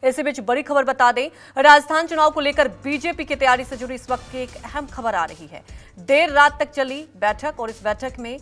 इसी बीच बड़ी खबर बता दें, राजस्थान चुनाव को लेकर बीजेपी की तैयारी से जुड़ी इस वक्त की एक अहम खबर आ रही है। देर रात तक चली बैठक और इस बैठक में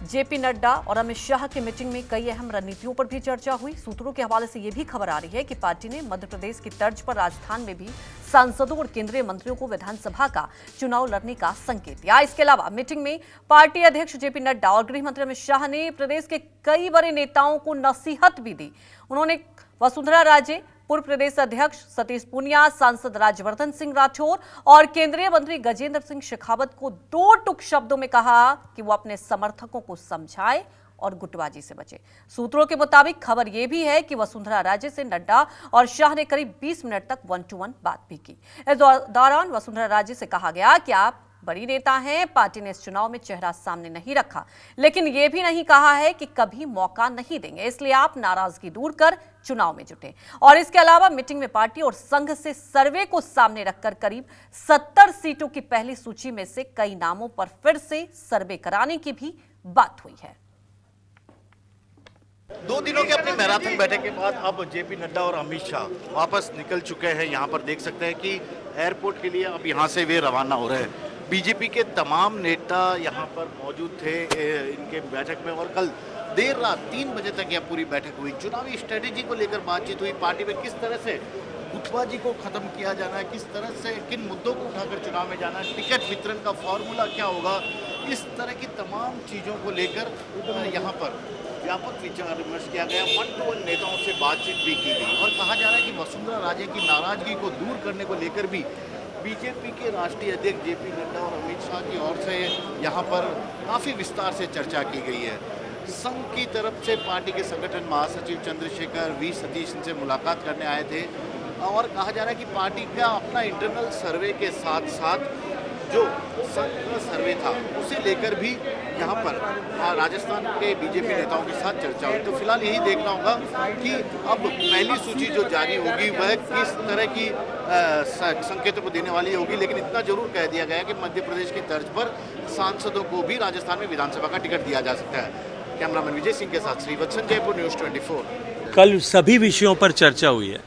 जेपी नड्डा और अमित शाह की मीटिंग में कई अहम रणनीतियों पर भी चर्चा हुई। सूत्रों के हवाले से यह भी खबर आ रही है कि पार्टी ने मध्य प्रदेश की तर्ज पर राजस्थान में भी सांसदों और केंद्रीय मंत्रियों को विधानसभा का चुनाव लड़ने का संकेत दिया। इसके अलावा मीटिंग में पार्टी अध्यक्ष जेपी नड्डा और गृह मंत्री अमित शाह ने प्रदेश के कई बड़े नेताओं को नसीहत भी दी। उन्होंने वसुंधरा राजे, पूर्व प्रदेश अध्यक्ष सतीश पूनिया, सांसद राज्यवर्धन सिंह राठौर और केंद्रीय मंत्री गजेंद्र सिंह शेखावत को दो टूक शब्दों में कहा कि वो अपने समर्थकों को समझाए और गुटबाजी से बचे। सूत्रों के मुताबिक खबर यह भी है कि वसुंधरा राजे से नड्डा और शाह ने करीब 20 मिनट तक 1-to-1 बात भी की। इस दौरान वसुंधरा राजे से कहा गया कि आप बड़ी नेता हैं, पार्टी ने इस चुनाव में चेहरा सामने नहीं रखा, लेकिन यह भी नहीं कहा है कि कभी मौका नहीं देंगे, इसलिए आप नाराजगी दूर कर चुनाव में जुटे। और इसके अलावा मीटिंग में पार्टी और संघ से सर्वे को सामने रखकर करीब 70 सीटों की पहली सूची में से कई नामों पर फिर से सर्वे कराने की भी बात हुई है। 2 दिनों की अपनी मैराथन बैठक के बाद अब जेपी नड्डा और अमित शाह वापस निकल चुके हैं। यहाँ पर देख सकते हैं कि एयरपोर्ट के लिए अब यहाँ से वे रवाना हो रहे हैं। बीजेपी के तमाम नेता यहाँ पर मौजूद थे इनके बैठक में और कल देर रात 3 बजे तक यह पूरी बैठक हुई। चुनावी स्ट्रेटेजी को लेकर बातचीत हुई, पार्टी में किस तरह से गुटबाजी को खत्म किया जाना है, किस तरह से किन मुद्दों को उठाकर चुनाव में जाना है, टिकट वितरण का फॉर्मूला क्या होगा, इस तरह की तमाम चीज़ों को लेकर यहाँ पर व्यापक विचार विमर्श किया गया। 1-to-1 नेताओं से बातचीत भी की गई और कहा जा रहा है कि वसुंधरा राजे की नाराजगी को दूर करने को लेकर भी बीजेपी के राष्ट्रीय अध्यक्ष जेपी नड्डा और अमित शाह की ओर से यहाँ पर काफ़ी विस्तार से चर्चा की गई है। संघ की तरफ से पार्टी के संगठन महासचिव चंद्रशेखर वी सतीश इनसे मुलाकात करने आए थे और कहा जा रहा है कि पार्टी का अपना इंटरनल सर्वे के साथ साथ जो संघ का सर्वे था उसे लेकर भी यहाँ पर राजस्थान के बीजेपी नेताओं के साथ चर्चा हुई। तो फिलहाल यही देखना होगा कि अब पहली सूची जो जारी होगी वह किस तरह की संकेतों को देने वाली होगी, लेकिन इतना जरूर कह दिया गया कि मध्य प्रदेश की तर्ज पर सांसदों को भी राजस्थान में विधानसभा का टिकट दिया जा सकता है। कैमरामैन विजय सिंह के साथ श्रीवत्सन, जयपुर न्यूज़ 24। कल सभी विषयों पर चर्चा हुई है।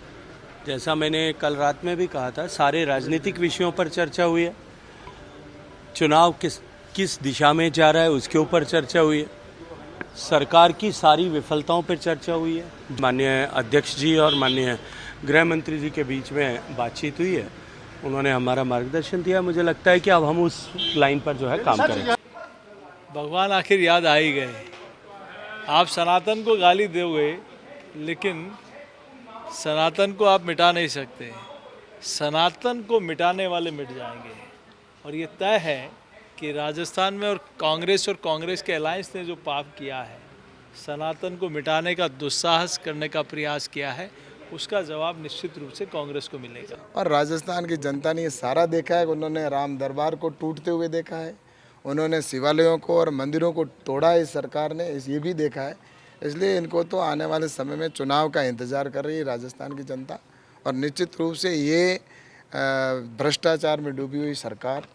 जैसा मैंने कल रात में भी कहा था, सारे राजनीतिक विषयों पर चर्चा हुई है। चुनाव किस दिशा में जा रहा है उसके ऊपर चर्चा हुई है। सरकार की सारी विफलताओं पर चर्चा हुई है। माननीय अध्यक्ष जी और माननीय गृह मंत्री जी के बीच में बातचीत हुई है। उन्होंने हमारा मार्गदर्शन दिया। मुझे लगता है कि अब हम उस लाइन पर जो है काम करेंगे। भगवान आखिर याद आ ही गए। आप सनातन को गाली दोगे लेकिन सनातन को आप मिटा नहीं सकते। सनातन को मिटाने वाले मिट जाएंगे और ये तय है कि राजस्थान में और कांग्रेस के अलायंस ने जो पाप किया है, सनातन को मिटाने का दुस्साहस करने का प्रयास किया है, उसका जवाब निश्चित रूप से कांग्रेस को मिलेगा। और राजस्थान की जनता ने ये सारा देखा है। उन्होंने राम दरबार को टूटते हुए देखा है, उन्होंने शिवालयों को और मंदिरों को तोड़ा है इस सरकार ने, ये भी देखा है। इसलिए इनको तो आने वाले समय में चुनाव का इंतज़ार कर रही है राजस्थान की जनता। और निश्चित रूप से ये भ्रष्टाचार में डूबी हुई सरकार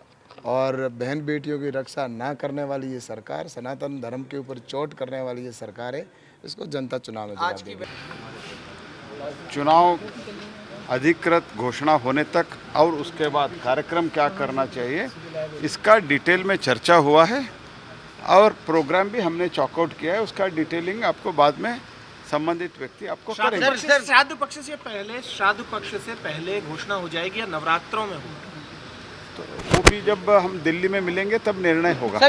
और बहन बेटियों की रक्षा ना करने वाली ये सरकार, सनातन धर्म के ऊपर चोट करने वाली ये सरकार है, इसको जनता चुनाव में जवाब देगी। चुनाव अधिकृत घोषणा होने तक और उसके बाद कार्यक्रम क्या करना चाहिए इसका डिटेल में चर्चा हुआ है और प्रोग्राम भी हमने चॉकआउट किया है। उसका डिटेलिंग आपको बाद में संबंधित व्यक्ति आपको करेंगे। श्राद्ध पक्ष से पहले घोषणा हो जाएगी या नवरात्रों में होगी? तो वो भी जब हम दिल्ली में मिलेंगे तब निर्णय होगा।